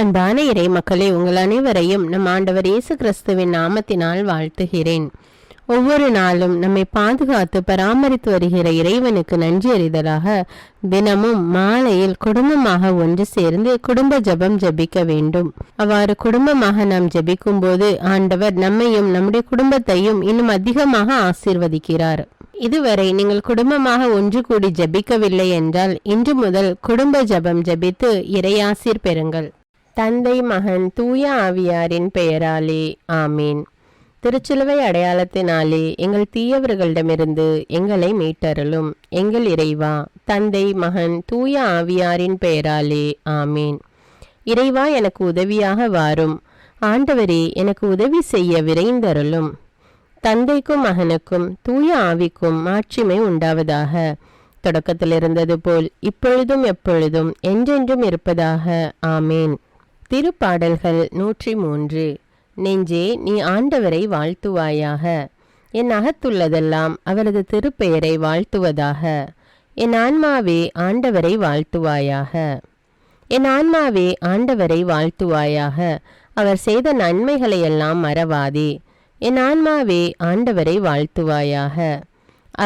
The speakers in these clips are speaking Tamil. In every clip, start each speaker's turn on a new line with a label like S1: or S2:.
S1: அன்பான இறை மக்களே, உங்கள் அனைவரையும் நம் ஆண்டவர் இயேசு கிறிஸ்துவின் நாமத்தினால் வாழ்த்துகிறேன். ஒவ்வொரு நாளும் நம்மை பாதுகாத்து பராமரித்து வருகிற இறைவனுக்கு நன்றி அறிதலாக தினமும் மாலையில் குடும்பமாக ஒன்று சேர்ந்து குடும்ப ஜெபம் ஜெபிக்க வேண்டும். அவ்வாறு குடும்பமாக நாம் ஜெபிக்கும் போது ஆண்டவர் நம்மையும் நம்முடைய குடும்பத்தையும் இன்னும் அதிகமாக ஆசீர்வதிக்கிறார். இதுவரை நீங்கள் குடும்பமாக ஒன்று கூடி ஜெபிக்கவில்லை என்றால் இன்று முதல் குடும்ப ஜெபம் ஜெபித்து இறையாசீர் பெறுங்கள். தந்தை, மகன், தூய ஆவியாரின் பெயராலே ஆமீன். திருச்சிலுவை அடையாளத்தினாலே எங்கள் தீயவர்களிடமிருந்து எங்களை மீட்டருளும். எங்கள் இறைவா, தந்தை, மகன், தூய ஆவியாரின் பெயராலே ஆமீன். இறைவா, எனக்கு உதவியாக வாரும். ஆண்டவரே, எனக்கு உதவி செய்ய விரைந்தருளும். தந்தைக்கும் மகனுக்கும் தூய ஆவிக்கும் மாட்சிமை உண்டாவதாக. தொடக்கத்தில் இருந்தது போல் இப்பொழுதும் எப்பொழுதும் என்றென்றும் இருப்பதாக ஆமேன். திருப்பாடல்கள் 103. நெஞ்சே, நீ ஆண்டவரை வாழ்த்துவாயாக. என் அகத்துள்ளதெல்லாம் அவரது திருப்பெயரை வாழ்த்துவதாக. என் ஆன்மாவே ஆண்டவரை வாழ்த்துவாயாக. என் ஆன்மாவே ஆண்டவரை வாழ்த்துவாயாக. அவர் செய்த நன்மைகளையெல்லாம் மறவாதே. என் ஆன்மாவே ஆண்டவரை வாழ்த்துவாயாக.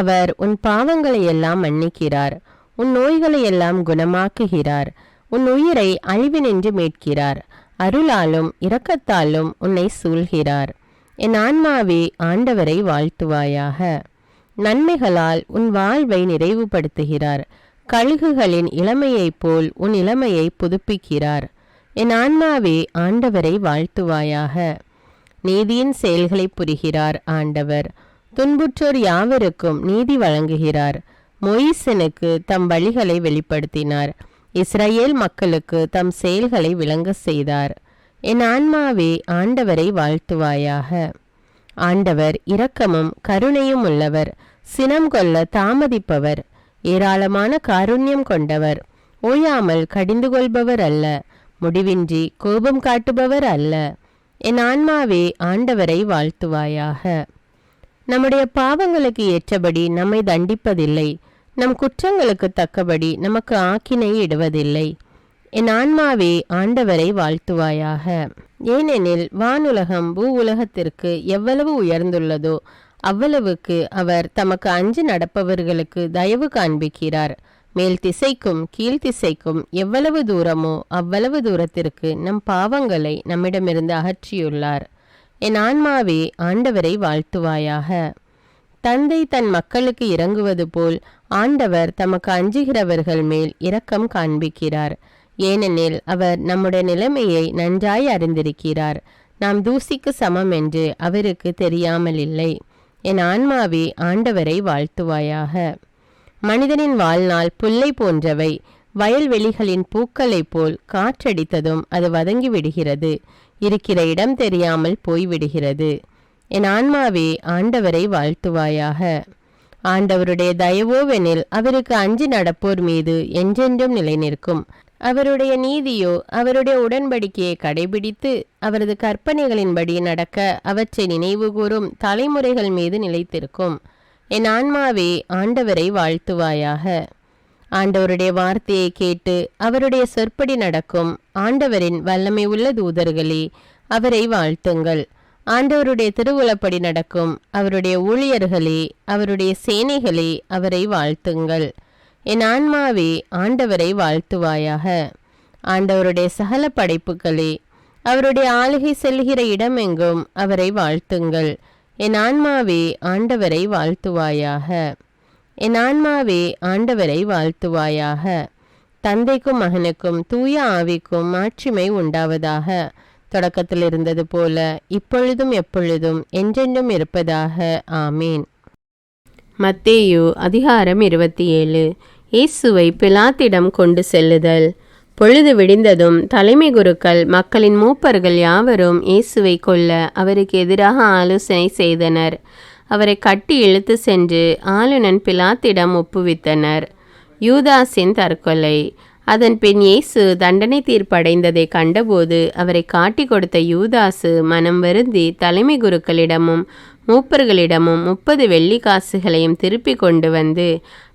S1: அவர் உன் பாவங்களையெல்லாம் மன்னிக்கிறார், உன் நோய்களையெல்லாம் குணமாக்குகிறார், உன் உயிரை அழிவினின்று மீட்கிறார், அருளாலும் இரக்கத்தாலும் உன்னை சூழ்கிறார். என் ஆன்மாவே ஆண்டவரை வாழ்த்துவாயாக. நன்மைகளால் உன் வாழ்வை நிறைவுபடுத்துகிறார், கழுகுகளின் இளமையைப் போல் உன் இளமையை புதுப்பிக்கிறார். என் ஆன்மாவே ஆண்டவரை வாழ்த்துவாயாக. நீதியின் செயல்களை புரிகிறார் ஆண்டவர், துன்புற்றோர் யாவருக்கும் நீதி வழங்குகிறார். மொய்சனுக்கு தம் வழிகளை வெளிப்படுத்தினார், இஸ்ரவேல் மக்களுக்கு தம் செயல்களை விளங்க செய்தார். என் ஆன்மாவே ஆண்டவரை வாழ்த்துவாயாக. ஆண்டவர் இரக்கமும் கருணையும் உள்ளவர், சினம் கொள்ள தாமதிப்பவர், ஏராளமான காருண்யம் கொண்டவர், ஓயாமல் கடிந்து கொள்பவர் அல்ல, முடிவின்றி கோபம் காட்டுபவர் அல்ல. என் ஆன்மாவே ஆண்டவரை வாழ்த்துவாயாக. நம்முடைய பாவங்களுக்கு ஏற்றபடி நம்மை தண்டிப்பதில்லை, நம் குற்றங்களுக்கு தக்கபடி நமக்கு ஆக்கினை இடுவதில்லை. என் ஆன்மாவே ஆண்டவரை வாழ்த்துவாயாக. ஏனெனில் வானுலகம் பூ உலகத்திற்கு எவ்வளவு உயர்ந்துள்ளதோ அவ்வளவுக்கு அவர் தமக்கு அஞ்சு நடப்பவர்களுக்கு தயவு காண்பிக்கிறார். மேல் திசைக்கும் கீழ்த்திசைக்கும் எவ்வளவு தூரமோ அவ்வளவு தூரத்திற்கு நம் பாவங்களை நம்மிடமிருந்து அகற்றியுள்ளார். என் ஆன்மாவே ஆண்டவரை வாழ்த்துவாயாக. தந்தை தன் மக்களுக்கு இறங்குவது போல் ஆண்டவர் தமக்கு அஞ்சுகிறவர்கள் மேல் இரக்கம் காண்பிக்கிறார். ஏனெனில் அவர் நம்முடைய நிலைமையை நன்றாய் அறிந்திருக்கிறார். நாம் தூசிக்கு சமம் என்று அவருக்கு தெரியாமல் இல்லை. என் ஆன்மாவே ஆண்டவரை வாழ்த்துவாயாக. மனிதனின் வாழ்நாள் புல்லை போன்றவை, வயல்வெளிகளின் பூக்களைப் போல் காற்றடித்ததும் அது வதங்கி விடுகிறது, இருக்கிற இடம் தெரியாமல் போய்விடுகிறது. என் ஆன்மாவே ஆண்டவரை வாழ்த்துவாயாக. ஆண்டவருடைய தயவோவெனில் அவருக்கு அஞ்சி நடப்போர் மீது என்றென்றும் நிலை நிற்கும். அவருடைய நீதியோ அவருடைய உடன்படிக்கையை கடைபிடித்து அவரது கற்பனைகளின்படி நடக்க அவற்றை நினைவு கூறும் தலைமுறைகள் மீது நிலைத்திருக்கும். என் ஆன்மாவே ஆண்டவரை வாழ்த்துவாயாக. ஆண்டவருடைய வார்த்தையை கேட்டு அவருடைய சொற்படி நடக்கும் ஆண்டவரின் வல்லமை உள்ள தூதர்களே, அவரை வாழ்த்துங்கள். ஆண்டவருடைய திருவுளப்படி நடக்கும் அவருடைய ஊழியர்களே, அவருடைய சேனைகளே, அவரை வாழ்த்துங்கள். என் ஆன்மாவே ஆண்டவரை வாழ்த்துவாயாக. ஆண்டவருடைய சகல படைப்புகளே, அவருடைய ஆளுகை செல்கிற இடமெங்கும் அவரை வாழ்த்துங்கள். என் ஆன்மாவே ஆண்டவரை வாழ்த்துவாயாக. என் ஆன்மாவே ஆண்டவரை வாழ்த்துவாயாக. தந்தைக்கும் மகனுக்கும் தூய ஆவிக்கும் மாட்சிமை உண்டாவதாக. தொடக்கத்தில் இருந்தது போல இப்பொழுதும் எப்பொழுதும் என்றென்றும் இருப்பதாக ஆமீன். மத்தேயு அதிகாரம் 27. இயேசுவை பிலாத்திடம் கொண்டு செல்லுதல். பொழுது விடிந்ததும் தலைமை குருக்கள் மக்களின் மூப்பர்கள் யாவரும் இயேசுவை கொல்ல அவருக்கு எதிராக ஆலோசனை செய்தனர். அவரை கட்டி இழுத்து சென்று ஆளுநன் பிலாத்திடம் ஒப்புவித்தனர். யூதாஸின் தற்கொலை. அதன் பின் இயேசு தண்டனை தீர்ப்படைந்ததை கண்டபோது அவரை காட்டி கொடுத்த யூதாசு மனம் வருந்தி தலைமை குருக்களிடமும் மூப்பர்களிடமும் 30 வெள்ளிக்காசுகளையும் திருப்பி கொண்டு வந்து,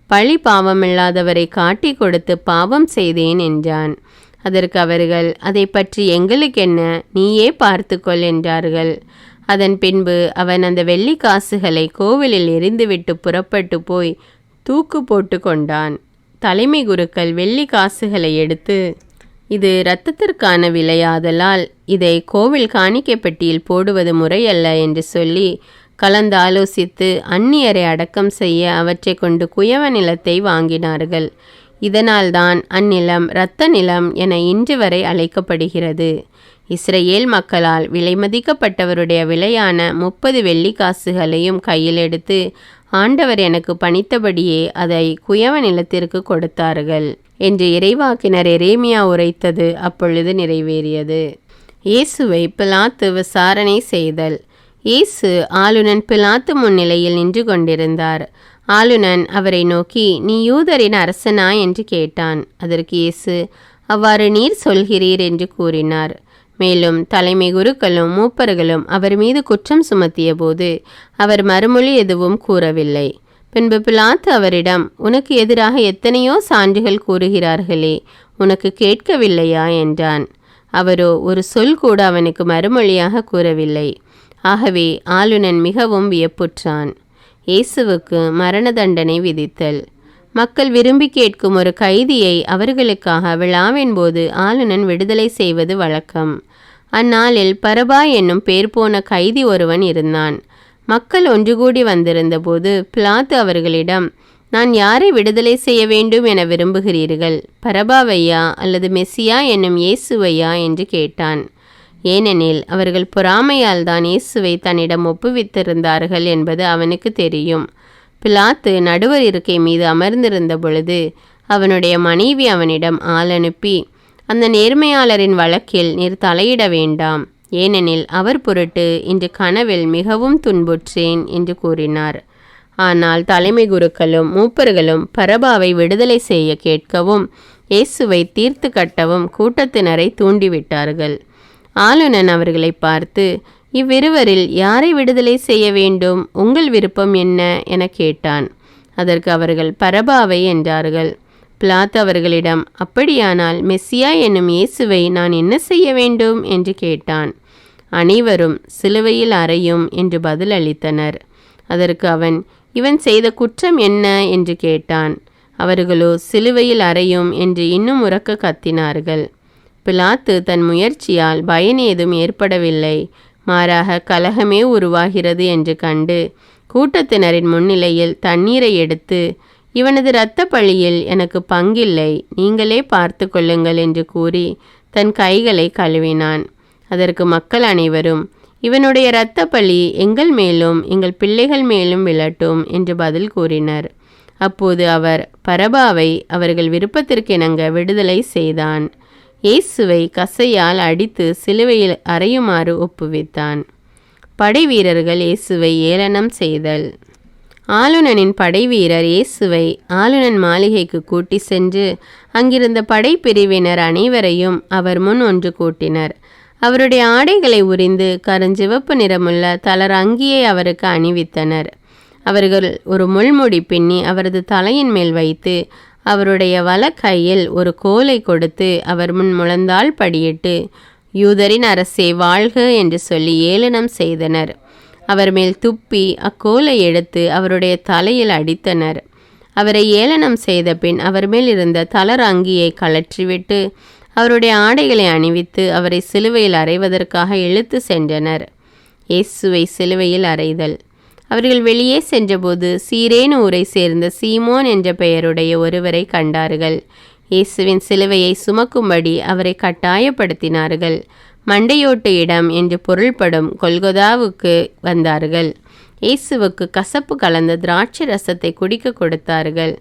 S1: பழி பாவமில்லாதவரை காட்டி கொடுத்து பாவம் செய்தேன் என்றான். அதற்கு அவர்கள், அதை பற்றி எங்களுக்கென்ன, நீயே பார்த்துக்கொள் என்றார்கள். அதன் பின்பு அவன் அந்த வெள்ளி காசுகளை கோவிலில் எறிந்துவிட்டு புறப்பட்டு போய் தூக்கு போட்டு கொண்டான். தலைமை குருக்கள் வெள்ளி காசுகளை எடுத்து, இது இரத்தத்திற்கான விலையாதலால் இதை கோவில் காணிக்கை பெட்டியில் போடுவது முறையல்ல என்று சொல்லி கலந்தாலோசித்து அந்நியரை அடக்கம் செய்ய அவற்றை கொண்டு குயவ நிலத்தை வாங்கினார்கள். இதனால்தான் அந்நிலம் இரத்த நிலம் என இன்று வரை அழைக்கப்படுகிறது. இஸ்ரேல் மக்களால் விலைமதிக்கப்பட்டவருடைய விலையான 30 வெள்ளி காசுகளையும் கையில் எடுத்து ஆண்டவர் எனக்கு பணித்தபடியே அதை குயவ நிலத்திற்கு கொடுத்தார்கள் என்று இறைவாக்கினர் எரேமியா உரைத்தது அப்பொழுது நிறைவேறியது. இயேசுவை பிலாத்து விசாரணை செய்தல். இயேசு ஆளுநன் பிலாத்து முன்னிலையில் நின்று கொண்டிருந்தார். ஆளுநன் அவரை நோக்கி, நீ யூதரின் அரசனா என்று கேட்டான். அதற்கு இயேசு, அவ்வாறு நீர் சொல்கிறீர் என்று கூறினார். மேலும் தலைமை குருக்களும் மூப்பர்களும் அவர் மீது குற்றம் சுமத்திய போது அவர் மறுமொழி எதுவும் கூறவில்லை. பின்பு பிலாத்து அவரிடம், உனக்கு எதிராக எத்தனையோ சான்றுகள் கூறுகிறார்களே, உனக்கு கேட்கவில்லையா என்றான். அவரோ ஒரு சொல் கூட அவனுக்கு மறுமொழியாக கூறவில்லை. ஆகவே ஆளுநன் மிகவும் வியப்புற்றான். இயேசுவுக்கு மரண தண்டனை விதித்தல். மக்கள் விரும்பி கேட்கும் ஒரு கைதியை அவர்களுக்காக விழாவின் போது ஆளுநன் விடுதலை செய்வது வழக்கம். அந்நாளில் பரபா என்னும் பேர் போன கைதி ஒருவன் இருந்தான். மக்கள் ஒன்று கூடி வந்திருந்த போது பிலாத்து அவர்களிடம், நான் யாரை விடுதலை செய்ய வேண்டும் என விரும்புகிறீர்கள், பரபாவையா அல்லது மெசியா என்னும் இயேசுவையா என்று கேட்டான். ஏனெனில் அவர்கள் பொறாமையால் தான் இயேசுவை தன்னிடம் ஒப்புவித்திருந்தார்கள் என்பது அவனுக்கு தெரியும். பிலாத்து நடுவர் இருக்கை மீது அமர்ந்திருந்த பொழுது அவனுடைய மனைவி அவனிடம் ஆள் அனுப்பி, அந்த நேர்மையாளரின் வழக்கில் நீர் தலையிட வேண்டாம், ஏனெனில் அவர் பொருட்டு இன்று கனவில் மிகவும் துன்புற்றேன் என்று கூறினார். ஆனால் தலைமை குருக்களும் மூப்பர்களும் பரபாவை விடுதலை செய்ய கேட்கவும் இயேசுவை தீர்த்து கட்டவும் கூட்டத்தினரை தூண்டிவிட்டார்கள். ஆளுநன் அவர்களை பார்த்து, இவ்விருவரில் யாரை விடுதலை செய்ய வேண்டும், உங்கள் விருப்பம் என்ன என கேட்டான். அதற்கு அவர்கள் பரபாவை என்றார்கள். பிலாத்து அவர்களிடம், அப்படியானால் மெசியா என்னும் இயேசுவை நான் என்ன செய்ய வேண்டும் என்று கேட்டான். அனைவரும் சிலுவையில் அறையும் என்று பதில் அளித்தனர். அதற்கு அவன், இவன் செய்த குற்றம் என்ன என்று கேட்டான். அவர்களோ சிலுவையில் அறையும் என்று இன்னும் உரக்க கத்தினார்கள். பிலாத்து தன் முயற்சியால் பயன் ஏதும் ஏற்படவில்லை, மாறாக கலகமே உருவாகிறது என்று கண்டு கூட்டத்தினரின் முன்னிலையில் தண்ணீரை எடுத்து, இவனது இரத்த பழியில் எனக்கு பங்கில்லை, நீங்களே பார்த்து கொள்ளுங்கள் என்று கூறி தன் கைகளை கழுவினான். அதற்கு மக்கள் அனைவரும், இவனுடைய இரத்த பழி எங்கள் மேலும் எங்கள் பிள்ளைகள் மேலும் விழட்டும் என்று பதில் கூறினர். அப்போது அவர் பரபாவை அவர்கள் விருப்பத்திற்கிணங்க விடுதலை செய்தான். இயேசுவை கசையால் அடித்து சிலுவையில் அறையுமாறு ஒப்புவித்தான். படை வீரர்கள் இயேசுவை ஏளனம் செய்தல். ஆளுநனின் படை வீரர் இயேசுவை ஆளுநன் மாளிகைக்கு கூட்டி சென்று அங்கிருந்த படைப்பிரிவினர் அனைவரையும் அவர் முன் ஒன்று கூட்டினர். அவருடைய ஆடைகளை உரிந்து கருஞ்சிவப்பு நிறமுள்ள தளர் அங்கியை அவருக்கு அணிவித்தனர். அவர்கள் ஒரு முள்முடி பின்னி அவரது தலையின் மேல் வைத்து அவருடைய வலக்கையில் ஒரு கோலை கொடுத்து அவர் முன் முழந்தாள் படியிட்டு, யூதரின் அரசே வாழ்க என்று சொல்லி ஏளனம் செய்தனர். அவர் மேல் துப்பி அக்கோலை எடுத்து அவருடைய தலையில் அடித்தனர். அவரை ஏளனம் செய்த பின் அவர் மேல் இருந்த தளர் அங்கியை கழற்றிவிட்டு அவருடைய ஆடைகளை அணிவித்து அவரை சிலுவையில் அறைவதற்காக இழுத்து சென்றனர். இயேசுவை சிலுவையில் அறைதல். அவர்கள் வெளியே சென்றபோது சீரேனு ஊரை சேர்ந்த சீமோன் என்ற பெயருடைய ஒருவரை கண்டார்கள். இயேசுவின் சிலுவையை சுமக்கும்படி அவரை கட்டாயப்படுத்தினார்கள். மண்டையோட்டு இடம் என்று பொருள்படும் கொல்கொதாவுக்கு வந்தார்கள். இயேசுவுக்கு கசப்பு கலந்த திராட்சை ரசத்தை குடிக்க கொடுத்தார்கள்.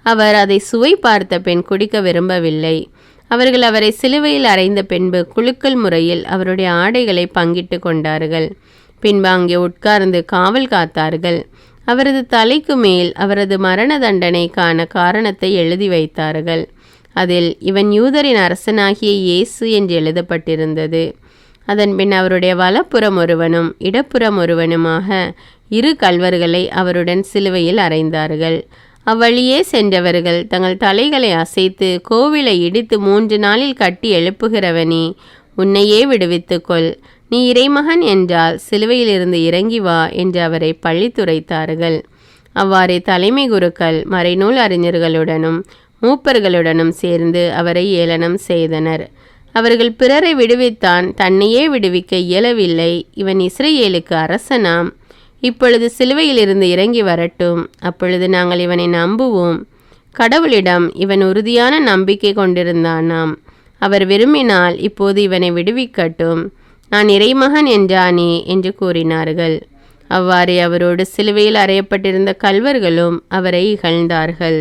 S1: அவர் அதை சுவை பார்த்த பின் குடிக்க விரும்பவில்லை. அவர்கள் அவரை சிலுவையில் அறைந்த பின்பு குலுக்கல் முறையில் அவருடைய ஆடைகளை பங்கிட்டு கொண்டார்கள். பின்பு அங்கே உட்கார்ந்து காவல் காத்தார்கள். அவரது தலைக்கு மேல் அவரது மரண தண்டனைக்கான காரணத்தை எழுதி வைத்தார்கள். அதில் இவன் யூதரின் அரசனாகிய இயேசு என்று எழுதப்பட்டிருந்தது. அதன்பின் அவருடைய வலப்புறம் ஒருவனும் இடப்புறம் ஒருவனுமாக 2 கள்வர்களை அவருடன் சிலுவையில் அறைந்தார்கள். அவ்வழியே சென்றவர்கள் தங்கள் தலைகளை அசைத்து, கோவிலை இடித்து 3 நாளில் கட்டி எழுப்புகிறவனே, உன்னையே விடுவித்துக்கொள், நீ இறைமகன் என்றால் சிலுவையிலிருந்து இறங்கி வா என்று அவரை பழித்துரைத்தார்கள். அவ்வாறே தலைமை குருக்கள் மறைநூல் அறிஞர்களுடனும் மூப்பர்களுடனும் சேர்ந்து அவரை ஏளனம் செய்தனர். அவர்கள் பிறரை விடுவித்தான், தன்னையே விடுவிக்க இயலவில்லை. இவன் இஸ்ரேலுக்கு அரசனாம். இப்பொழுது சிலுவையிலிருந்து இறங்கி வரட்டும், அப்பொழுது நாங்கள் இவனை நம்புவோம். கடவுளிடம் இவன் உறுதியான நம்பிக்கை கொண்டிருந்தானாம். அவர் விரும்பினால் இப்போது இவனை விடுவிக்கட்டும், நான் இறைமகன் என்றானே என்று கூறினார்கள். அவ்வாறே அவரோடு சிலுவையில் அறையப்பட்டிருந்த கள்வர்களும் அவரை இகழ்ந்தார்கள்.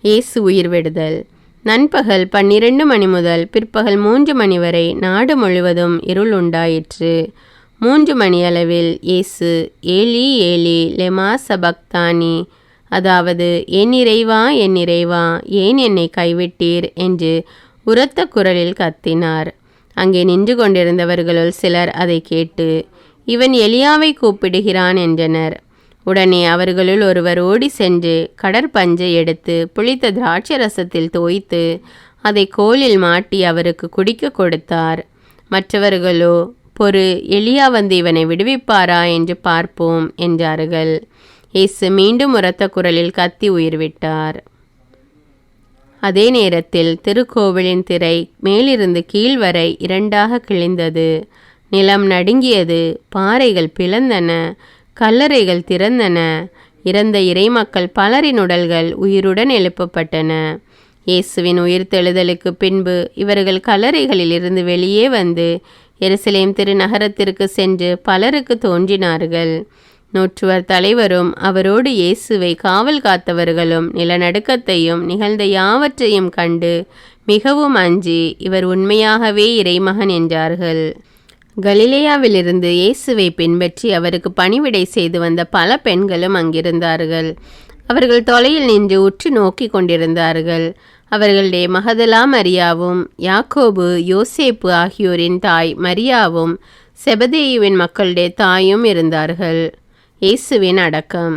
S1: இயேசு உயிர் விடுதல். நண்பகல் 12 மணி முதல் பிற்பகல் 3 மணி வரை நாடு முழுவதும் இருள் உண்டாயிற்று. 3 மணியளவில் இயேசு ஏலி ஏலி லெமா சபக்தானி, அதாவது என் இறைவா என் இறைவா ஏன் என்னை கைவிட்டீர் என்று உரத்த குரலில் கத்தினார். அங்கே நின்று கொண்டிருந்தவர்களுள் சிலர் அதை கேட்டு, இவன் எலியாவை கூப்பிடுகிறான் என்றனர். உடனே அவர்களுள் ஒருவர் ஓடி சென்று கடற்பஞ்சை எடுத்து புளித்த திராட்சை ரசத்தில் தோய்த்து அதை கோலில் மாட்டி அவருக்கு குடிக்க கொடுத்தார். மற்றவர்களோ, பொறு, எலியா வந்து இவனை விடுவிப்பாரா என்று பார்ப்போம் என்றார்கள். இயேசு மீண்டும் உரத்த குரலில் கத்தி உயிர்விட்டார். அதே நேரத்தில் திருக்கோவிலின் திரை மேலிருந்து கீழ் வரை 2ஆக கிழிந்தது. நிலம் நடுங்கியது, பாறைகள் பிளந்தன, கல்லறைகள் திறந்தன. இறந்த இறைமக்கள் பலரின் உடல்கள் உயிருடன் எழுப்பப்பட்டன. இயேசுவின் உயிர்த்தெழுதலுக்கு பின்பு இவர்கள் கல்லறைகளில் இருந்து வெளியே வந்து எருசலேம் திருநகரத்திற்கு சென்று பலருக்கு தோன்றினார்கள். நூற்றுவர் தலைவரும் அவரோடு இயேசுவை காவல் காத்தவர்களும் நிலநடுக்கத்தையும் நிகழ்ந்த யாவற்றையும் கண்டு மிகவும் அஞ்சி, இவர் உண்மையாகவே இறைமகன் என்றார்கள். கலிலேயாவிலிருந்து இயேசுவை பின்பற்றி அவருக்கு பணிவிடை செய்து வந்த பல பெண்களும் அங்கிருந்தார்கள். அவர்கள் தொலையில் நின்று உற்று நோக்கி கொண்டிருந்தார்கள். அவர்களுடைய மகதலா மரியாவும் யாக்கோபு யோசேப்பு ஆகியோரின் தாய் மரியாவும் செபதேயுவின் மக்களுடைய தாயும் இருந்தார்கள். இயேசுவின் அடக்கம்.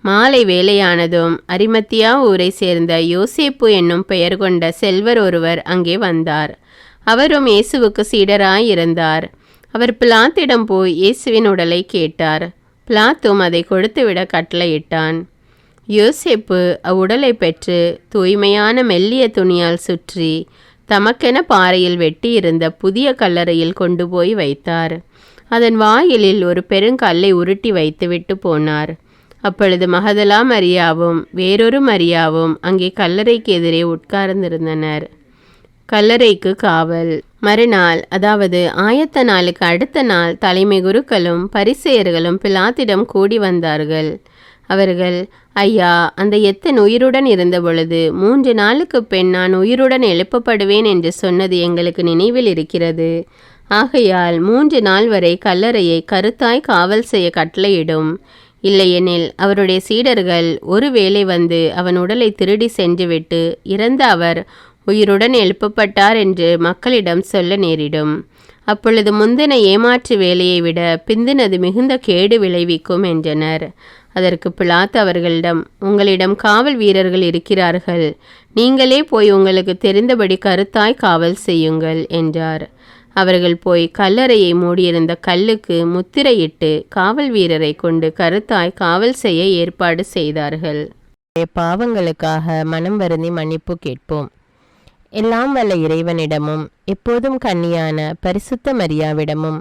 S1: மாலை வேளையானதும் அரிமத்தியா ஊரை சேர்ந்த யோசேப்பு என்னும் பெயர் கொண்ட செல்வர் ஒருவர் அங்கே வந்தார். அவரும் இயேசுவுக்கு சீடராயிருந்தார். அவர் பிலாத்திடம் போய் இயேசுவின் உடலை கேட்டார். பிலாத்தும் அதை கொடுத்துவிட கட்டளையிட்டான். யோசேப்பு அவ்வுடலை பெற்று தூய்மையான மெல்லிய துணியால் சுற்றி தமக்கென பாறையில் வெட்டியிருந்த புதிய கல்லறையில் கொண்டு போய் வைத்தார். அதன் வாயிலில் ஒரு பெருங்கல்லை உருட்டி வைத்துவிட்டு போனார். அப்பொழுது மகதலா மரியாவும் வேறொரு மரியாவும் அங்கே கல்லறைக்கு எதிரே உட்கார்ந்திருந்தனர். கல்லறைக்கு காவல். மறுநாள், அதாவது ஆயத்த நாளுக்கு அடுத்த நாள், தலைமை குருக்களும் பரிசேயர்களும் பிலாத்திடம் கூடி வந்தார்கள். அவர்கள், ஐயா, அந்த எத்தன் உயிருடன் இருந்த பொழுது 3 நாளுக்கு பின் நான் உயிருடன் எழுப்பப்படுவேன் என்று சொன்னது எங்களுக்கு நினைவில் இருக்கிறது. ஆகையால் 3 நாள் வரை கல்லறையை கருத்தாய் காவல் செய்ய கட்டளையிடும். இல்லையெனில் அவருடைய சீடர்கள் ஒருவேளை வந்து அவன் உடலை திருடி சென்றுவிட்டு இறந்த அவர் உயிருடன் எழுப்பப்பட்டார் என்று மக்களிடம் சொல்ல நேரிடும். அப்பொழுது முந்தின ஏமாற்று வேலையை விட பிந்தினது மிகுந்த கேடு விளைவிக்கும் என்றனர். அதற்கு பிலாத்து அவர்களிடம், உங்களிடம் காவல் வீரர்கள் இருக்கிறார்கள், நீங்களே போய் உங்களுக்கு தெரிந்தபடி கருத்தாய் காவல் செய்யுங்கள் என்றார். அவர்கள் போய் கல்லறையை மூடியிருந்த கல்லுக்கு முத்திரையிட்டு காவல் வீரரை கொண்டு கருத்தாய் காவல் செய்ய ஏற்பாடு செய்தார்கள். பாவங்களுக்காக மனம் வருந்தி மன்னிப்பு கேட்போம். எல்லாம் வல்ல இறைவனிடமும் எப்போதும் கன்னியான பரிசுத்த மரியாவிடமும்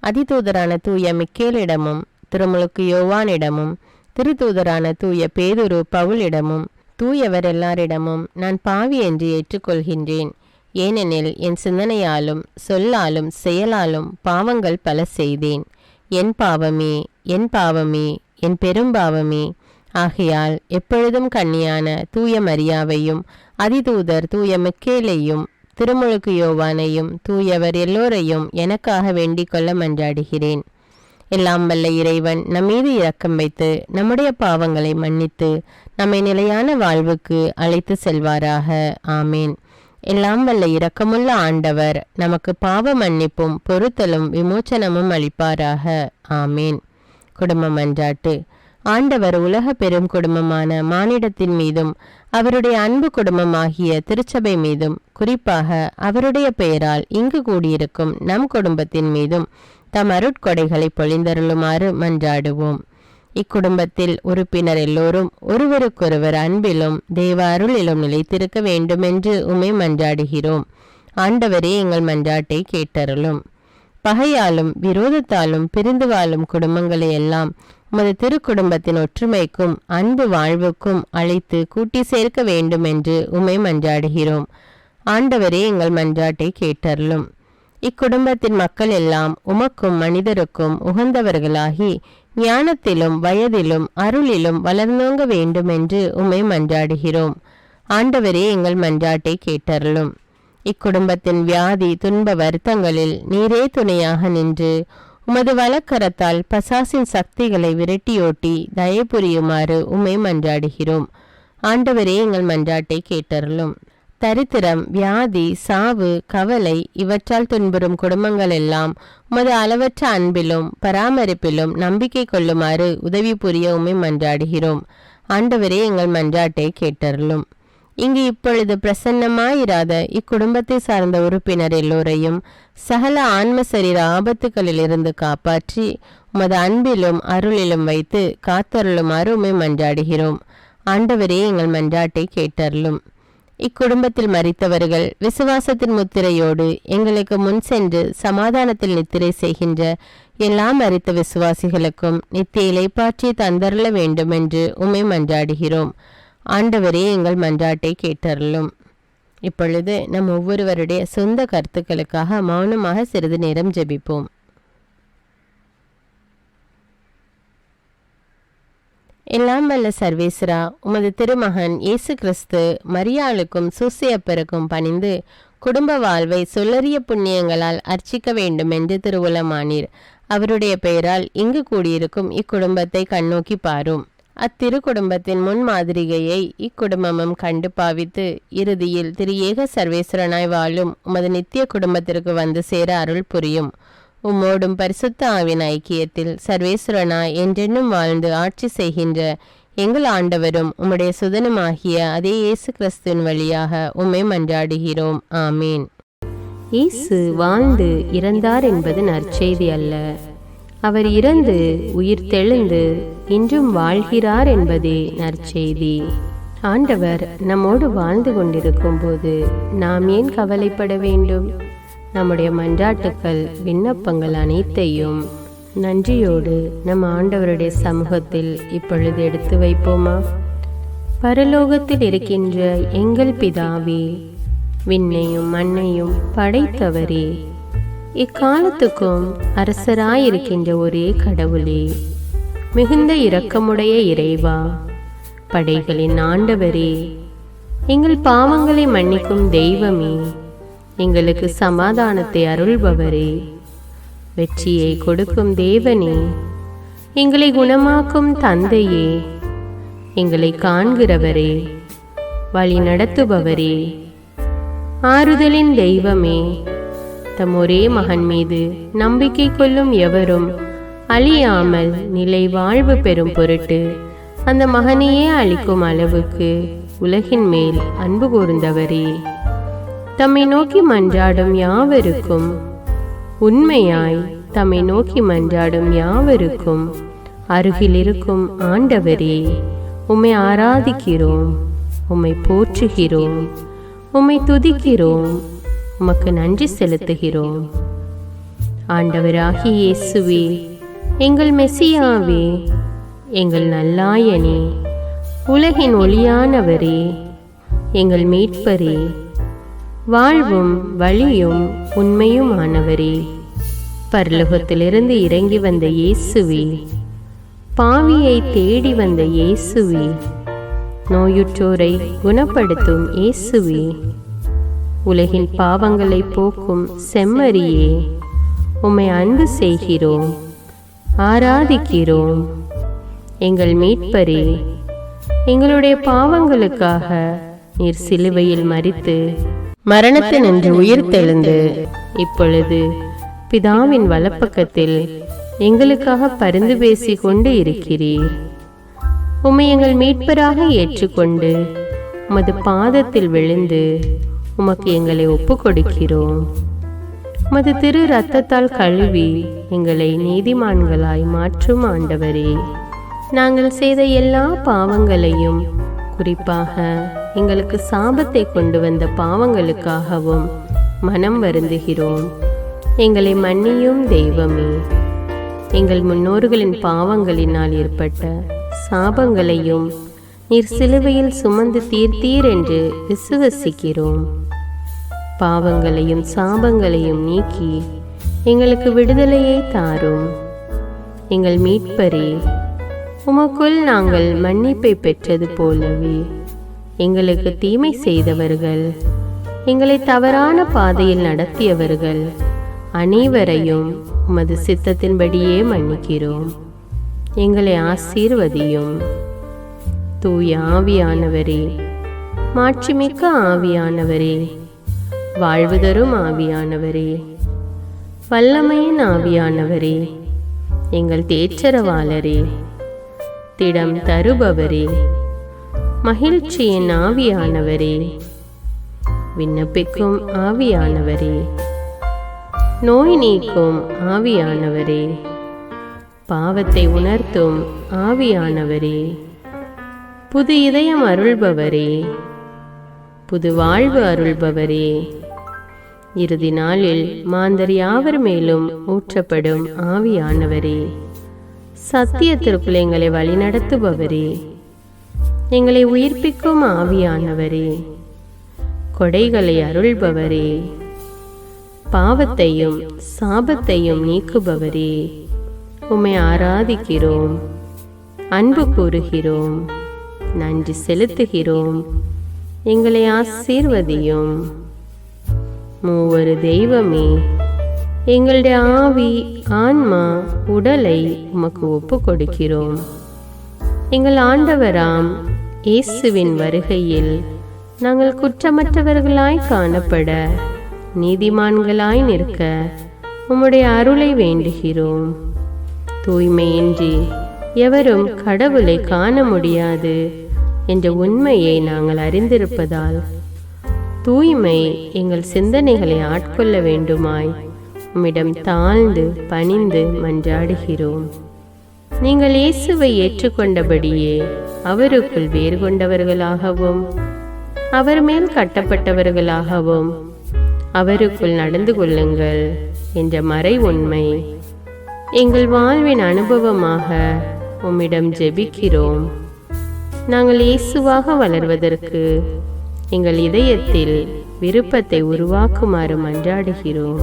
S1: அதிதூதரான தூய மிக்கேலிடமும் திருமுழுக்கு யோவானிடமும் திருத்தூதரான தூய பேதுரு பவுலிடமும் தூயவர் எல்லாரிடமும் நான் பாவி என்று ஏற்றுக்கொள்கின்றேன். ஏனெனில் என் சிந்தனையாலும் சொல்லாலும் செயலாலும் பாவங்கள் பல செய்தேன். என் பாவமே, என் பாவமே, என் பெரும்பாவமே. ஆகையால் எப்பொழுதும் கன்னியான தூய மரியாவையும் அதிதூதர் தூய மிக்கேலையும் திருமுழுக்கு யோவானையும் தூயவர் எல்லோரையும் எனக்காக வேண்டிக் கொள்ள மன்றாடுகிறேன். எல்லாம் வல்ல இறைவன் நம்மீது இரக்கம் வைத்து நம்முடைய பாவங்களை மன்னித்து நம்மை நிலையான வாழ்வுக்கு அழைத்து செல்வாராக. ஆமேன். எல்லாம் வல்ல இரக்கமுள்ள ஆண்டவர் நமக்கு பாவ மன்னிப்பும் பொறுத்தலும் விமோச்சனமும் அளிப்பாராக. ஆமேன். குடும்ப மன்றாட்டு. ஆண்டவர் உலக பெரும் குடும்பமான மானிடத்தின் மீதும் அவருடைய அன்பு குடும்பமாகிய திருச்சபை மீதும் குறிப்பாக அவருடைய பெயரால் இங்கு கூடியிருக்கும் நம் குடும்பத்தின் மீதும் தம் அருட்கொடைகளை பொழிந்தருளுமாறு மன்றாடுவோம். இக்குடும்பத்தில் உறுப்பினர் எல்லோரும் ஒருவருக்கொருவர் அன்பிலும் தேவ அருளிலும் நிலைத்திருக்க வேண்டுமென்று உம்மை மன்றாடுகிறோம். ஆண்டவரே, எங்கள் மன்றாட்டை கேட்டருளும். பகையாலும் விரோதத்தாலும் பிரிந்து வாழும் குடும்பங்களை எல்லாம் உமது திருக்குடும்பத்தின் ஒற்றுமைக்கும் அன்பு வாழ்வுக்கும் அழைத்து கூட்டி சேர்க்க வேண்டும் என்று உம்மை மன்றாடுகிறோம். ஆண்டவரே, எங்கள் மன்றாட்டை கேட்டருளும். இக்குடும்பத்தின் மக்கள் எல்லாம் உமக்கும் மனிதருக்கும் உகந்தவர்களாகி ஞானத்திலும் வயதிலும் அருளிலும் வளர்ந்தோங்க வேண்டும் என்று உம்மை மன்றாடுகிறோம். ஆண்டவரே, எங்கள் மன்றாட்டை கேட்டருளும். இக்குடும்பத்தின் வியாதி துன்ப வருத்தங்களில் நீரே துணையாக நின்று உமது வலக்கரத்தால் பசாசின் சக்திகளை விரட்டியோட்டி தயபுரியுமாறு உம்மை மன்றாடுகிறோம். ஆண்டவரே, எங்கள் மன்றாட்டை கேட்டருளும். தரித்திரம், வியாதி, சாவு, கவலை இவற்றால் துன்புறும் குடும்பங்கள் எல்லாம் உமது அளவற்ற அன்பிலும் பராமரிப்பிலும் நம்பிக்கை கொள்ளுமாறு உதவி புரிய உம்மை மன்றாடுகிறோம். ஆண்டவரே, எங்கள் மன்றாட்டை கேட்டருளும். இங்கு இப்பொழுது பிரசன்னமாயிராத இக்குடும்பத்தை சார்ந்த உறுப்பினர் எல்லோரையும் சகல ஆன்ம சரீர ஆபத்துகளிலிருந்து காப்பாற்றி உமது அன்பிலும் அருளிலும் வைத்து காத்தருளுமாறு உம்மை மன்றாடுகிறோம். ஆண்டவரே, எங்கள் மன்றாட்டை கேட்டருளும். இக்குடும்பத்தில் மரித்தவர்கள் விசுவாசத்தின் முத்திரையோடு எங்களுக்கு முன் சென்று சமாதானத்தில் நித்திரை செய்கின்ற எல்லா மரித்த விசுவாசிகளுக்கும் நித்திய இலைப்பாற்றி தந்தருள வேண்டும் என்று உம்மை மன்றாடுகிறோம். ஆண்டவரே, எங்கள் மன்றாட்டை கேட்டருளும். இப்பொழுது நம் ஒவ்வொருவருடைய சொந்த கருத்துக்களுக்காக மௌனமாக சிறிது நேரம் ஜெபிப்போம். எல்லாம் வல்ல சர்வேஸ்வரா, உமது திருமகன் இயேசு கிறிஸ்து மரியாளுக்கும் சூசையப்பருக்கும் பணிந்து குடும்ப வாழ்வை சொல்லறிய புண்ணியங்களால் அர்ச்சிக்க வேண்டும் என்று திருவுளமானீர். அவருடைய பெயரால் இங்கு கூடியிருக்கும் இக்குடும்பத்தை கண்ணோக்கி பாரும். அத்திரு குடும்பத்தின் முன்மாதிரிகையை இக்குடும்பமும் கண்டு பாவித்து இறுதியில் திரு ஏக சர்வேஸ்வரனாய் வாழும் உமது நித்திய குடும்பத்திற்கு வந்து சேர அருள் புரியும். உம்மோடும் பரிசுத்த ஆவின் ஐக்கியத்தில் சர்வேஸ்வரனாய் என்றென்னும் வாழ்ந்து ஆட்சி செய்கின்ற எங்கள் ஆண்டவரும் உம்முடைய சுதனுமாகிய அதே இயேசு கிறிஸ்துவின் வழியாக உம்மை மன்றாடுகிறோம். ஆமீன். இயேசு வாழ்ந்து இறந்தார் என்பது நற்செய்தி அல்ல. அவர் இறந்து உயிர் தெழுந்து இன்றும் வாழ்கிறார் என்பதே நற்செய்தி. ஆண்டவர் நம்மோடு வாழ்ந்து கொண்டிருக்கும் போது நாம் ஏன் கவலைப்பட வேண்டும்? நம்முடைய மன்றாட்டுக்கள் விண்ணப்பங்கள் அனைத்தையும் நன்றியோடு நம் ஆண்டவருடைய சமூகத்தில் இப்பொழுது எடுத்து வைப்போமா? பரலோகத்தில் இருக்கின்ற எங்கள் பிதாவே, விண்ணையும் மண்ணையும் படைத்தவரே, இக்காலத்துக்கும் அரசராயிருக்கின்ற ஒரே கடவுளே, மிகுந்த இரக்கமுடைய இறைவா, படைகளின் ஆண்டவரே, எங்கள் பாவங்களை மன்னிக்கும் தெய்வமே, எங்களுக்கு சமாதானத்தை அருள்பவரே, வெற்றியை கொடுக்கும் தேவனே, எங்களை குணமாக்கும் தந்தையே, எங்களை காண்கிறவரே, வழி நடத்துபவரே, ஆறுதலின் தெய்வமே, தம் ஒரே மகன் மீது நம்பிக்கை கொள்ளும் எவரும் அழியாமல் நிலை வாழ்வு பெறும் பொருட்டு அந்த மகனையே அளிக்கும் அளவுக்கு உலகின் மேல் அன்பு கூர்ந்தவரே, தம்மை நோக்கி மன்றாடும் யாவருக்கும், உண்மையாய் தம்மை நோக்கி மன்றாடும் யாவருக்கும் அருகில் இருக்கும் ஆண்டவரே, உம்மை ஆராதிக்கிறோம், உம்மை போற்றுகிறோம், உம்மை துதிக்கிறோம், உமக்கு நன்றி செலுத்துகிறோம். ஆண்டவராகிய இயேசுவே, எங்கள் மெசியாவே, எங்கள் நல்லாயனே, உலகின் ஒளியானவரே, எங்கள் மீட்பரே, வாழ்வும் வழியும் உண்மையுமானவரே, பரலோகத்திலிருந்து இறங்கி வந்த இயேசுவே, பாவியை தேடி வந்த இயேசுவே, நோயுற்றோரை குணப்படுத்தும் இயேசுவே, உலகின் பாவங்களை போக்கும் செம்மறியே, உம்மை அன்பு செய்கிறோம், ஆராதிக்கிறோம். எங்கள் மீட்பரே, எங்களுடைய பாவங்களுக்காக நீர் சிலுவையில் மரித்து மரணத்தினின்று உயிர் தெழுந்து இப்பொழுது பிதாவின் வலப்பக்கத்தில் எங்களுக்காக பரிந்து பேசி கொண்டு இருக்கிறீர். உம்மை எங்கள் மீட்பராக ஏற்றுக்கொண்டு உமது பாதத்தில் விழுந்து உமக்கு எங்களை ஒப்பு கொடுக்கிறோம். உமது திரு இரத்தத்தால் கழுவி எங்களை நீதிமான்களாய் மாற்றும் ஆண்டவரே, நாங்கள் செய்த எல்லா பாவங்களையும், குறிப்பாக எங்களுக்கு சாபத்தை கொண்டு வந்த பாவங்களுக்காகவும் மனம் வருந்துகிறோம். எங்களை மன்னியும் தெய்வமே. எங்கள் முன்னோர்களின் பாவங்களினால் ஏற்பட்ட சாபங்களையும் நீர் சிலுவையில் சுமந்து தீர்த்தீர் என்று விசுவசிக்கிறோம். பாவங்களையும் சாபங்களையும் நீக்கி எங்களுக்கு விடுதலையை தாரும். எங்கள் மீட்பரே, உமக்குள் நாங்கள் மன்னிப்பை பெற்றது போலவே எங்களுக்கு தீமை செய்தவர்கள், எங்களை தவறான பாதையில் நடத்தியவர்கள் அனைவரையும் உமது சித்தத்தின்படியே மன்னிக்கிறோம். எங்களை ஆசீர்வதியும். தூய ஆவியானவரே, மாட்சிமிக்க ஆவியானவரே, வாழ்வு தரும் ஆவியானவரே, வல்லமையின் ஆவியானவரே, எங்கள் தேற்றரவாளரே, திடம் தருபவரே, மகிழ்ச்சியின் ஆவியானவரே, விண்ணப்பிக்கும் ஆவியானவரே, நோய் நீக்கும் ஆவியானவரே, பாவத்தை உணர்த்தும் ஆவியானவரே, புது இதயம் அருள்பவரே, புது வாழ்வு அருள்பவரே, இறுதி நாளில் மாந்தர் யாவர் மேலும் ஊற்றப்படும் ஆவியானவரே, சத்தியத்திற்குள் எங்களை வழிநடத்துபவரே, எங்களை உயிர்ப்பிக்கும் ஆவியானவரே, கொடைகளை அருள்பவரே, பாவத்தையும் சாபத்தையும் நீக்குபவரே, உம்மை ஆராதிக்கிறோம், அன்பு கூறுகிறோம், நன்றி செலுத்துகிறோம். எங்களை ஆசீர்வதியும். மூவரு தெய்வமே, எங்களுடைய ஆவி, ஆன்மா, உடலை உமக்கு ஒப்பு கொடுக்கிறோம். எங்கள் ஆண்டவராம் இயேசுவின் வருகையில் நாங்கள் குற்றமற்றவர்களாய் காணப்பட, நீதிமான்களாய் நிற்க உம்முடைய அருளை வேண்டுகிறோம். தூய்மையின்றி எவரும் கடவுளை காண முடியாது என்ற உண்மையை நாங்கள் அறிந்திருப்பதால் தூய்மை எங்கள் சிந்தனைகளை ஆட்கொள்ள வேண்டுமாய் உம்மிடம் தாழ்ந்து பணிந்து மன்றாடுகிறோம். நீங்கள் இயேசுவை ஏற்றுக்கொண்டபடியே அவருக்குள் வேறு கொண்டவர்களாகவும் அவர் மேல் கட்டப்பட்டவர்களாகவும் அவருக்குள் நடந்து கொள்ளுங்கள் என்ற மறை உண்மை எங்கள் வாழ்வின் அனுபவமாக உம்மிடம் ஜெபிக்கிறோம். நாங்கள் இயேசுவாக வளர்வதற்கு எங்கள் இதயத்தில் விருப்பத்தை உருவாக்குமாறு மன்றாடுகிறோம்.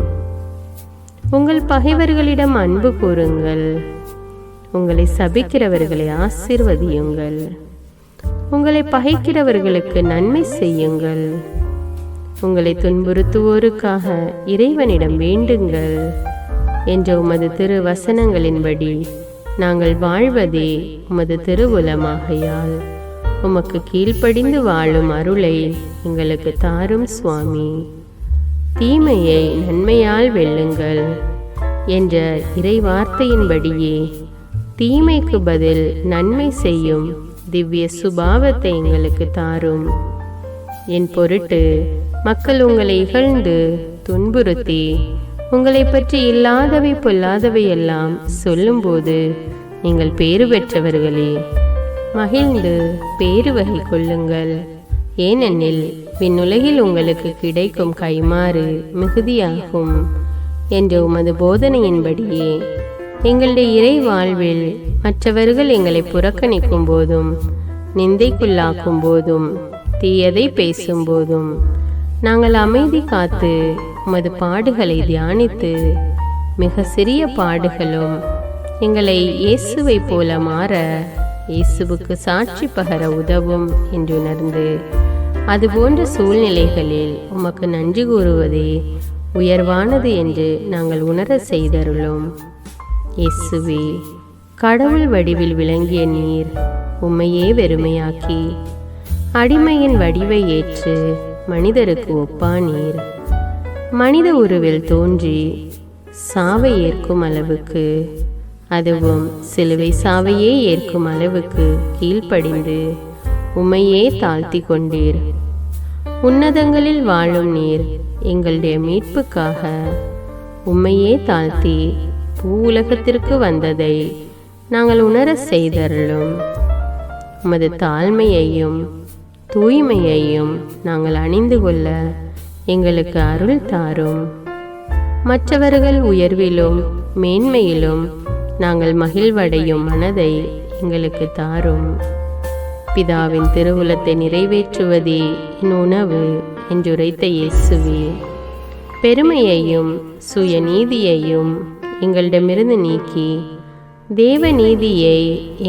S1: உங்கள் பகைவர்களிடம் அன்பு கூறுங்கள். உங்களை சபிக்கிறவர்களை ஆசீர்வதியுங்கள். உங்களை பகைக்கிறவர்களுக்கு நன்மை செய்யுங்கள். உங்களை துன்புறுத்துவோருக்காக இறைவனிடம் வேண்டுங்கள் என்ற உமது திரு வசனங்களின்படி நாங்கள் வாழ்வதே உமது திருவுலமாகையால் உமக்கு கீழ்ப்படிந்து வாழும் அருளை எங்களுக்கு தாரும் சுவாமி. தீமையை நன்மையால் வெல்லுங்கள் என்ற இறை வார்த்தையின்படியே தீமைக்கு பதில் நன்மை செய்யும் திவ்ய சுபாவத்தை எங்களுக்கு தாரும். என் பொருட்டு மக்கள் உங்களை இகழ்ந்து துன்புறுத்தி உங்களை பற்றி இல்லாதவை பொல்லாதவை எல்லாம் சொல்லும்போது நீங்கள் பேறு பெற்றவர்களே, மகிழ்ந்து பேறு வகை கொள்ளுங்கள். ஏனெனில் விண்ணுலகில் உங்களுக்கு கிடைக்கும் கைமாறு மிகுதியாகும் என்ற உமது போதனையின்படியே எங்களுடைய இறை வாழ்வில் மற்றவர்கள் எங்களை புறக்கணிக்கும் போதும் நிந்தைக்குள்ளாக்கும் போதும் தீயதை பேசும்போதும் நாங்கள் அமைதி காத்து உமது பாடுகளை தியானித்து மிக சிறிய பாடுகளும் எங்களை இயேசுவை போல மாற இயேசுவுக்கு சாட்சி பகர உதவும் என்றுணர்ந்து அதுபோன்ற சூழ்நிலைகளில் உமக்கு நன்றி கூறுவதே உயர்வானது என்று நாங்கள் உணர செய்தருளும். இயேசுவே, கடவுள் வடிவில் விளங்கிய நீர் உம்மையே வெறுமையாக்கி அடிமையின் வடிவை ஏற்று மனிதருக்கு ஒப்பானீர். மனித உருவில் தோன்றி சாவை ஏற்கும் அளவுக்கு அதுவும் சிலுவை சாவையே ஏற்கும் அளவுக்கு கீழ்ப்படிந்து உம்மையே தாழ்த்தி கொண்டீர். உன்னதங்களில் வாழும் நீர் எங்களுடைய மீட்புக்காக உம்மையே தாழ்த்தி பூவுலகத்திற்கு வந்ததை நாங்கள் உணர செய்தருளும். உமது தாழ்மையையும் தூய்மையையும் நாங்கள் அணிந்து கொள்ள எங்களுக்கு அருள் தாரும். மற்றவர்கள் உயர்விலும் மேன்மையிலும் நாங்கள் மகிழ்வடையும் மனதை எங்களுக்கு தாரும். பிதாவின் திருவுளத்தை நிறைவேற்றுவதே என் உணவு என்றுரைத்த இயேசுவே, பெருமையையும் சுயநீதியையும் எங்களிடமிருந்து நீக்கி தேவ நீதியை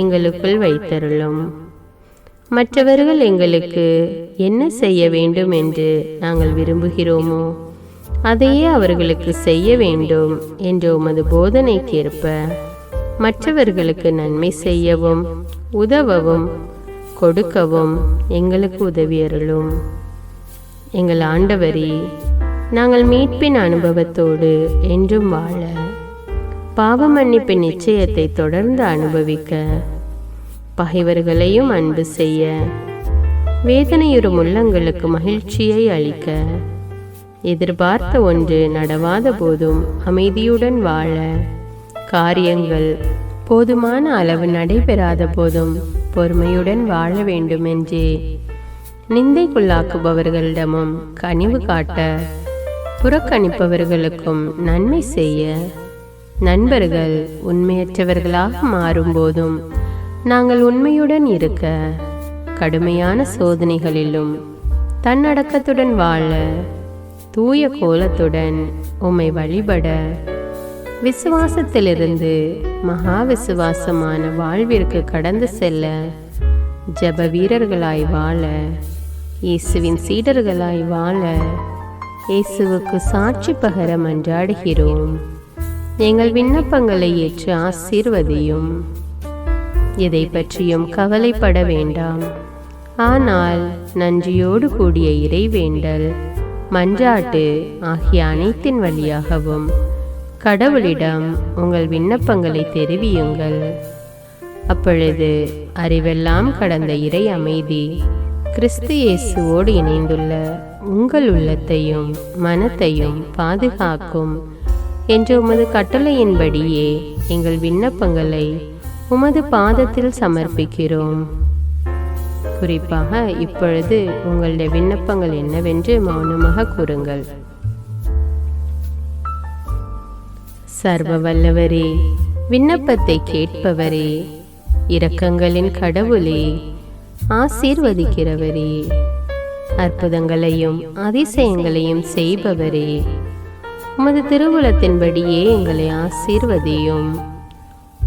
S1: எங்களுக்குள் வைத்தருளும். மற்றவர்கள் எங்களுக்கு என்ன செய்ய வேண்டும் என்று நாங்கள் விரும்புகிறோமோ அதையே அவர்களுக்கு செய்ய வேண்டும் என்ற உமது போதனைக்கேற்ப மற்றவர்களுக்கு நன்மை செய்யவும் உதவவும் கொடுக்கவும் எங்களுக்கு உதவியருளும். எங்கள் ஆண்டவரே, நாங்கள் மீட்பின் அனுபவத்தோடு என்றும் வாழ, பாவ மன்னிப்பின் நிச்சயத்தை தொடர்ந்து அனுபவிக்க, பகைவர்களையும் அன்பு செய்ய, வேதனையுறும் உள்ளங்களுக்கு மகிழ்ச்சியை அளிக்க, எதிர்பார்த்த ஒன்று நடவாத போதும் அமைதியுடன் வாழ, காரியங்கள் போதுமான அளவு நடைபெறாத போதும் பொறுமையுடன் வாழ வேண்டும் என்றே நிந்தைக்குள்ளாக்குபவர்களிடமும் கனிவு காட்ட, புறக்கணிப்பவர்களுக்கும் நன்மை செய்ய, நண்பர்கள் உண்மையற்றவர்களாக மாறும்போதும் நாங்கள் உண்மையுடன் இருக்க, கடுமையான சோதனைகளிலும் தன்னடக்கத்துடன் வாழ, தூய கோலத்துடன் உம்மை வழிபட, விசுவாசத்திலிருந்து மகா விசுவாசமான வாழ்விற்கு கடந்து செல்ல, ஜெப வீரர்களாய் வாழ, இயேசுவின் சீடர்களாய் வாழ, இயேசுவுக்கு சாட்சி பகர மன்றாடுகிறோம். எங்கள் விண்ணப்பங்களை ஏற்று ஆசீர்வதியும். எதை பற்றியும் கவலைப்பட வேண்டாம். ஆனால் நன்றியோடு கூடிய இறைவேண்டல், மன்றாட்டு ஆகிய அனைத்தின் வழியாகவும் கடவுளிடம் உங்கள் விண்ணப்பங்களை தெரிவியுங்கள். அப்பொழுது அறிவெல்லாம் கடந்த இறை அமைதி கிறிஸ்து இயேசுவோடு இணைந்துள்ள உங்கள் உள்ளத்தையும் மனத்தையும் பாதுகாக்கும் என்ற உமது கட்டளையின்படியே எங்கள் விண்ணப்பங்களை உமது பாதத்தில் சமர்ப்பிக்கிறோம். குறிப்பாக இப்பொழுது உங்களுடைய விண்ணப்பங்கள் என்னவென்று மௌனமாக கூறுங்கள். சர்வ வல்லவரே, விண்ணப்பத்தை கேட்பவரே, இரக்கங்களின் கடவுளே, ஆசீர்வதிக்கிறவரே, அற்புதங்களையும் அதிசயங்களையும் செய்பவரே, உமது திருவுளத்தின்படியே எங்களை ஆசீர்வதியும்.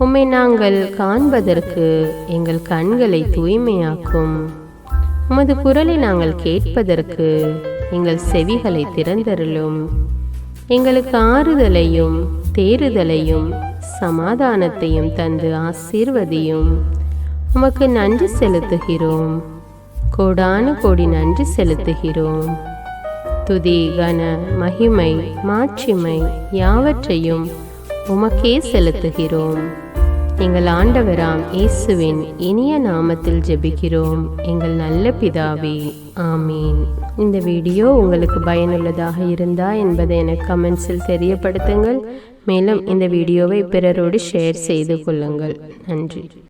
S1: உம்மை நாங்கள் காண்பதற்கு எங்கள் கண்களை தூய்மையாக்கும். உமது குரலை நாங்கள் கேட்பதற்கு எங்கள் செவிகளை திறந்தருளும். எங்களுக்கு ஆறுதலையும் தேறுதலையும் சமாதானத்தையும் தந்து ஆசீர்வதியும். உமக்கு நன்றி செலுத்துகிறோம். கோடானு கோடி நன்றி செலுத்துகிறோம். துதி, கன, மகிமை, மாட்சிமை யாவற்றையும் உமக்கே செலுத்துகிறோம். எங்கள் ஆண்டவராம் இயேசுவின் இனிய நாமத்தில் ஜெபிக்கிறோம் எங்கள் நல்ல பிதாவே, ஆமீன். இந்த வீடியோ உங்களுக்கு பயனுள்ளதாக இருந்தா என்பதை எனக்கு கமெண்ட்ஸில் தெரியப்படுத்துங்கள். மேலும் இந்த வீடியோவை பிறரோடு ஷேர் செய்து கொள்ளுங்கள். நன்றி.